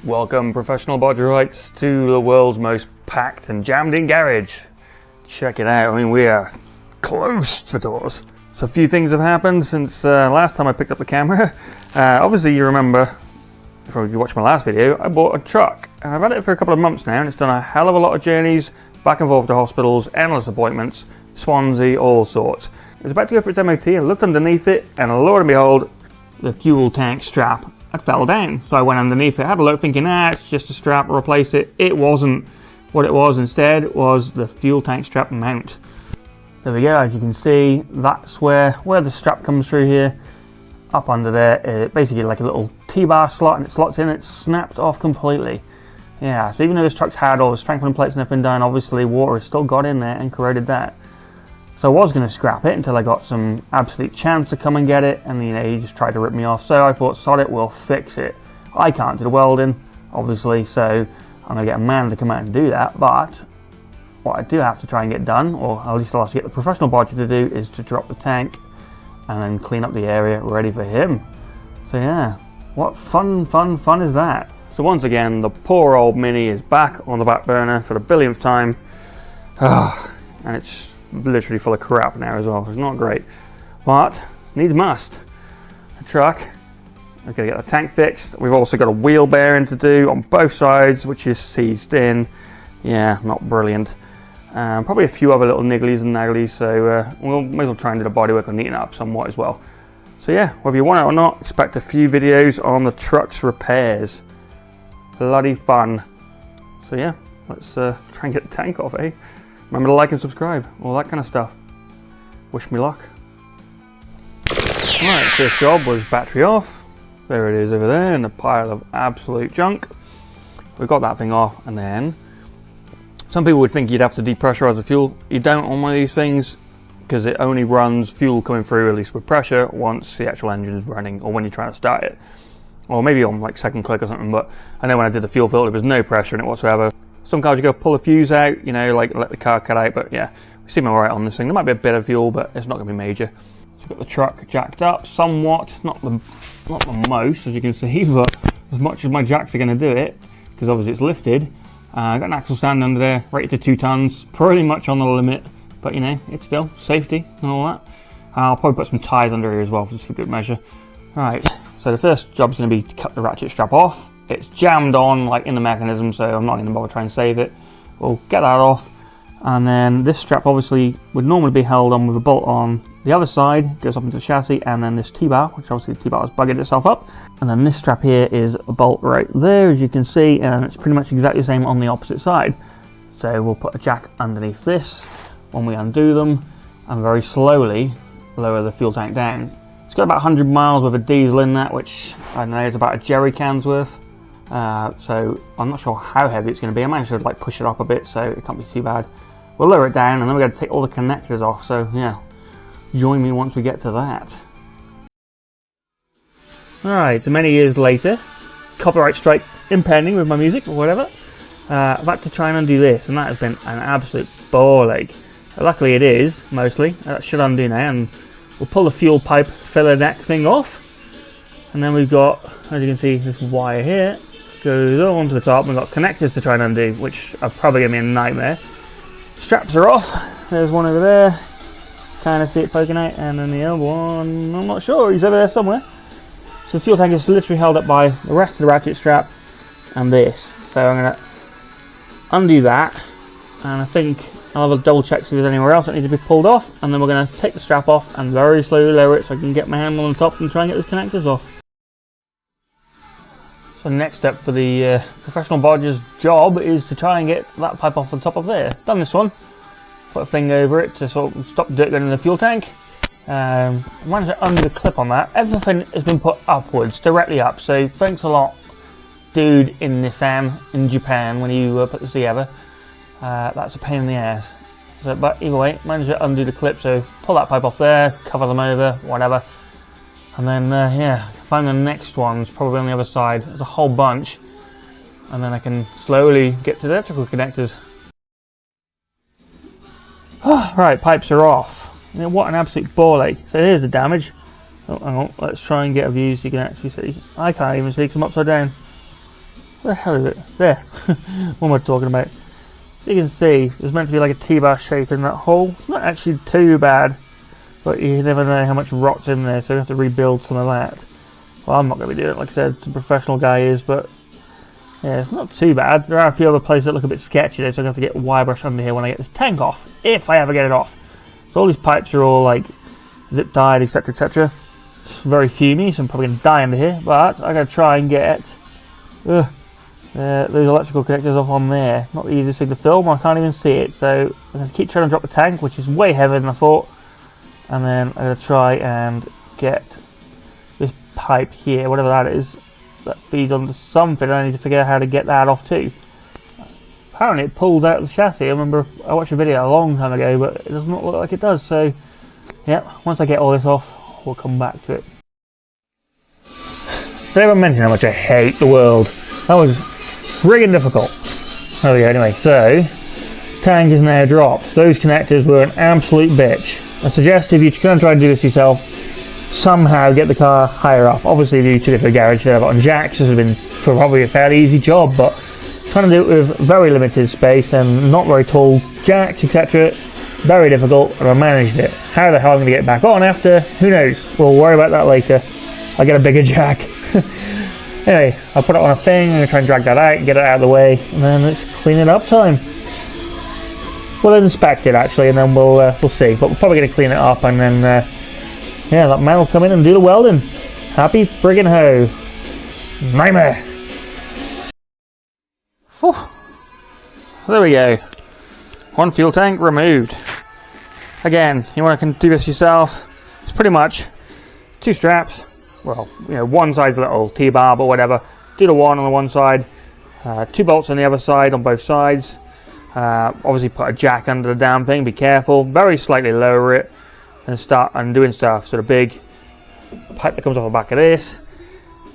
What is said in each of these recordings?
Welcome, professional bodgerites, to the world's most packed and jammed in garage. Check it out, I mean, we are close to doors. So a few things have happened since last time I picked up the camera. Obviously you remember, if you watched my last video, I bought a truck. And I've had it for a couple of months now and it's done a hell of a lot of journeys, back and forth to hospitals, endless appointments, Swansea, all sorts. It was about to go for its MOT and I looked underneath it and lo and behold, the fuel tank strap had fell down. So I went underneath it, had a look thinking, it's just a strap, replace it. It wasn't. What it was instead was the fuel tank strap mount. There we go, as you can see, that's where the strap comes through here. Up under there, basically like a little T-bar slot, and it slots in, it's snapped off completely. Yeah, so even though this truck's had all the strengthening plates and everything done, obviously water has still got in there and corroded that. So I was going to scrap it until I got some absolute chance to come and get it, and he just tried to rip me off. So I thought, sod it, we'll fix it. I can't do the welding, obviously, so I'm going to get a man to come out and do that. But what I do have to try and get done, or at least I'll have to get the professional bodger to do, is to drop the tank and then clean up the area ready for him. So yeah, what fun is that? So once again, the poor old Mini is back on the back burner for the billionth time. And it's literally full of crap now as well. It's not great, but needs must. The truck, I've got to get the tank fixed. We've also got a wheel bearing to do on both sides, which is seized in. Yeah, not brilliant. Probably a few other little nigglies and nagglies, so we'll may as well try and do the bodywork on neaten up somewhat as well. So yeah, whether you want it or not, expect a few videos on the truck's repairs. Bloody fun. So yeah, let's try and get the tank off, eh? Remember to like and subscribe, all that kind of stuff. Wish me luck. Right, first job was battery off. There it is over there in a pile of absolute junk. We got that thing off, and then some people would think you'd have to depressurize the fuel. You don't on one of these things, because it only runs fuel coming through, at least with pressure, once the actual engine is running, or when you're trying to start it. Or maybe on like second click or something, but I know when I did the fuel filter, there was no pressure in it whatsoever. Some cars you go pull a fuse out, you know, like let the car cut out, but yeah, we seem alright on this thing. There might be a bit of fuel, but it's not going to be major. So we've got the truck jacked up somewhat, not the most, as you can see, but as much as my jacks are going to do it, because obviously it's lifted. I've got an axle stand under there, rated to 2 tons, pretty much on the limit, but you know, it's still safety and all that. I'll probably put some tyres under here as well, just for good measure. Right, so the first job is going to be to cut the ratchet strap off. It's jammed on like in the mechanism, so I'm not going to bother trying to save it. We'll get that off, and then this strap obviously would normally be held on with a bolt on the other side, goes up into the chassis, and then this T-bar, which obviously the T-bar has buggered itself up, and then this strap here is a bolt right there, as you can see, and it's pretty much exactly the same on the opposite side. So we'll put a jack underneath this when we undo them, and very slowly lower the fuel tank down. It's got about 100 miles with a diesel in that, which I don't know, is about a jerry can's worth. So I'm not sure how heavy it's going to be. I managed to like push it up a bit, so it can't be too bad. We'll lower it down, and then we're going to take all the connectors off. So yeah, join me once we get to that. Alright, so many years later, copyright strike impending with my music or whatever. I've had to try and undo this, and that has been an absolute ball ache. Luckily it is, mostly. That should undo now, and we'll pull the fuel pipe filler neck thing off. And then we've got, as you can see, this wire here goes all onto the top. We've got connectors to try and undo, which are probably going to be a nightmare. Straps are off. There's one over there. Kind of see it poking out. And then the other one, I'm not sure. He's over there somewhere. So the fuel tank is literally held up by the rest of the ratchet strap and this. So I'm going to undo that. And I think I'll have a double check if there's anywhere else that needs to be pulled off. And then we're going to take the strap off and very slowly lower it so I can get my hand on the top and try and get those connectors off. So the next step for the professional bodger's job is to try and get that pipe off the top of there. Done this one. Put a thing over it to sort of stop dirt going in the fuel tank. Managed to undo the clip on that. Everything has been put upwards, directly up. So thanks a lot, dude in Nissan in Japan, when you put this together. That's a pain in the ass. So, but either way, managed to undo the clip. So pull that pipe off there, cover them over, whatever. And then, yeah, find the next ones, probably on the other side. There's a whole bunch. And then I can slowly get to the electrical connectors. Right, pipes are off. Yeah, what an absolute ball ache. So here's the damage. Oh, hang on, let's try and get a view so you can actually see. I can't even see because I'm upside down. Where the hell is it? There. What am I talking about? So you can see, there's meant to be like a T-bar shape in that hole. It's not actually too bad, but you never know how much rot's in there, so you have to rebuild some of that. Well, I'm not going to be doing it, like I said, the professional guy is, but yeah, it's not too bad. There are a few other places that look a bit sketchy though, so I'm going to have to get wire brush under here when I get this tank off, if I ever get it off. So all these pipes are all like zip tied, etc, etc. It's very fumey, so I'm probably going to die under here, but I'm going to try and get those electrical connectors off on there. Not the easiest thing to film, I can't even see it, so I'm going to keep trying to drop the tank, which is way heavier than I thought, and then I'm going to try and get this pipe here, whatever that is, that feeds onto something. I need to figure out how to get that off too. Apparently it pulls out the chassis. I remember I watched a video a long time ago, but it does not look like it does, so yeah, once I get all this off, we'll come back to it. Did I ever mention how much I hate the world? That was friggin' difficult. Oh yeah, anyway, so tank is now dropped. Those connectors were an absolute bitch. I suggest if you're going to try and do this yourself, somehow get the car higher up. Obviously if you took it to a garage to have it on jacks, this would have been probably a fairly easy job, but trying to do it with very limited space and not very tall jacks, etc., very difficult, and I managed it. How the hell I'm going to get it back on after, who knows. We'll worry about that later. I'll get a bigger jack. Anyway, I'll put it on a thing, I'm going to try and drag that out and get it out of the way, and then it's clean it up time. We'll inspect it actually, and then we'll see, but we're probably going to clean it up, and then yeah, that man will come in and do the welding. Happy friggin' ho. Nightmare. Whew. There we go. One fuel tank removed. Again, you want to do this yourself, it's pretty much two straps. Well, you know, one side's a little T-bar or whatever. Do the one on the one side, two bolts on the other side on both sides. Obviously put a jack under the damn thing, be careful. Very slightly lower it and start undoing stuff. So the big pipe that comes off the back of this,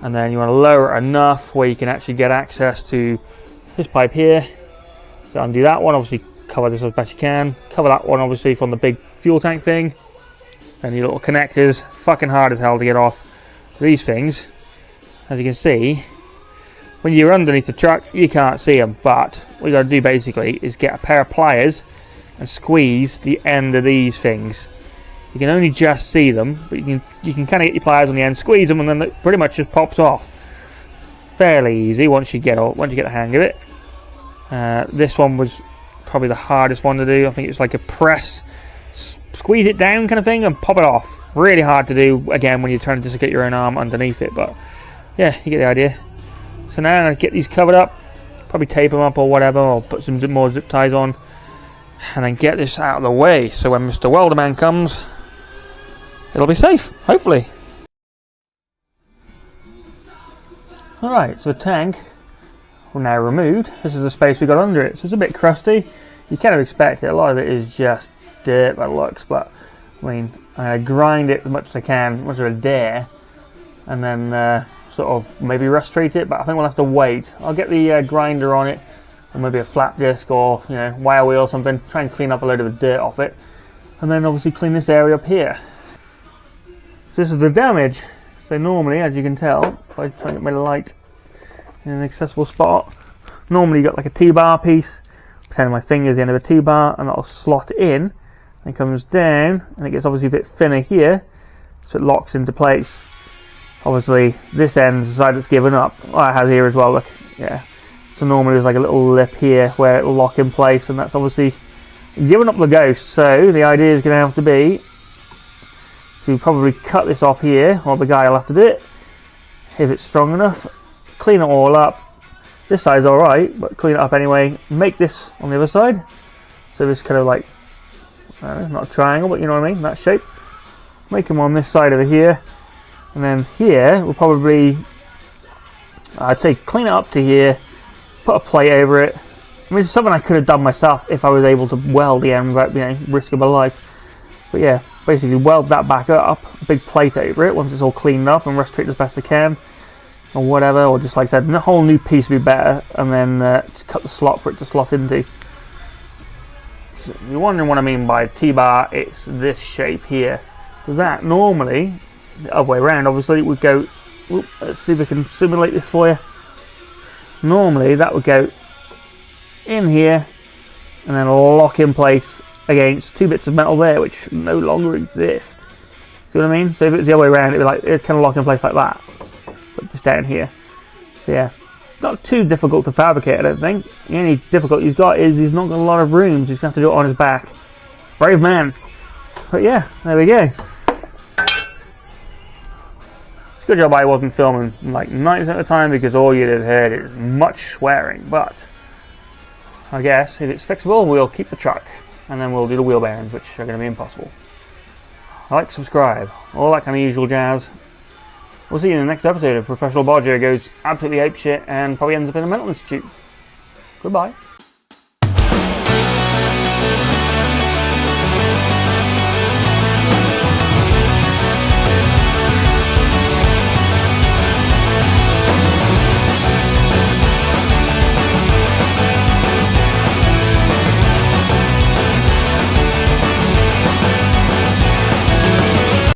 and then you want to lower it enough where you can actually get access to this pipe here. So undo that one, obviously cover this as best you can. Cover that one obviously from the big fuel tank thing. And your little connectors, fucking hard as hell to get off. These things, as you can see, when you're underneath the truck you can't see them, but what you got to do basically is get a pair of pliers and squeeze the end of these things. You can only just see them, but you can kind of get your pliers on the end, squeeze them, and then it pretty much just pops off. Fairly easy once you get the hang of it. This one was probably the hardest one to do. I think it's like a press, squeeze it down kind of thing and pop it off. Really hard to do again when you're trying to just get your own arm underneath it, but yeah, you get the idea. So now I'm going to get these covered up, probably tape them up or whatever, or put some more zip ties on, and then get this out of the way so when Mr. Welderman comes, it'll be safe, hopefully. Alright, so the tank will now removed. This is the space we got under it, so it's a bit crusty. You kind of expect it, a lot of it is just dirt by the looks, but I mean, I'm going to grind it as much as I can, as much as I dare, and then sort of maybe rust treat it, but I think we'll have to wait. I'll get the grinder on it, or maybe a flat disc, or you know, wire wheel or something, try and clean up a load of the dirt off it, and then obviously clean this area up here. So this is the damage. So normally, as you can tell, if I try and get my light in an accessible spot, normally you got like a T-bar piece, pretend my finger is the end of a T-bar, and that'll slot in, and it comes down, and it gets obviously a bit thinner here, so it locks into place. Obviously this end is the side that's given up. Oh, it has here as well, look, yeah. So normally there's like a little lip here where it will lock in place, and that's obviously given up the ghost. So the idea is going to have to be to probably cut this off here, or the guy will have to do it, if it's strong enough, clean it all up. This side's alright, but clean it up anyway, make this on the other side, so this kind of like, not a triangle, but you know what I mean, that shape. Make them on this side over here, and then here we'll probably, I'd say clean it up to here, put a plate over it. I mean, it's something I could have done myself if I was able to weld the end without, you know, risk of my life. But yeah, basically weld that back up, a big plate over it once it's all cleaned up, and rust treat as best I can, or whatever, or just like I said, a whole new piece would be better, and then just cut the slot for it to slot into. So if you're wondering what I mean by T-bar, it's this shape here. So that normally, the other way around obviously, would go, let's see if we can simulate this for you. normally that would go in here and then lock in place against two bits of metal there, which no longer exist. See what I mean? So if it was the other way around, it'd be like, it'd kind of lock in place like that, but just down here. So yeah, it's not too difficult to fabricate, I don't think. The only difficulty he's got is he's not got a lot of room, so he's going to have to do it on his back. Brave man. But yeah, there we go. It's a good job I wasn't filming like 90% of the time, because all you'd have heard is much swearing. But I guess if it's fixable, we'll keep the truck, and then we'll do the wheel bearings, which are going to be impossible. Like, subscribe, all that kind of usual jazz. We'll see you in the next episode of Professional Bodger goes absolutely apeshit and probably ends up in a mental institute. Goodbye.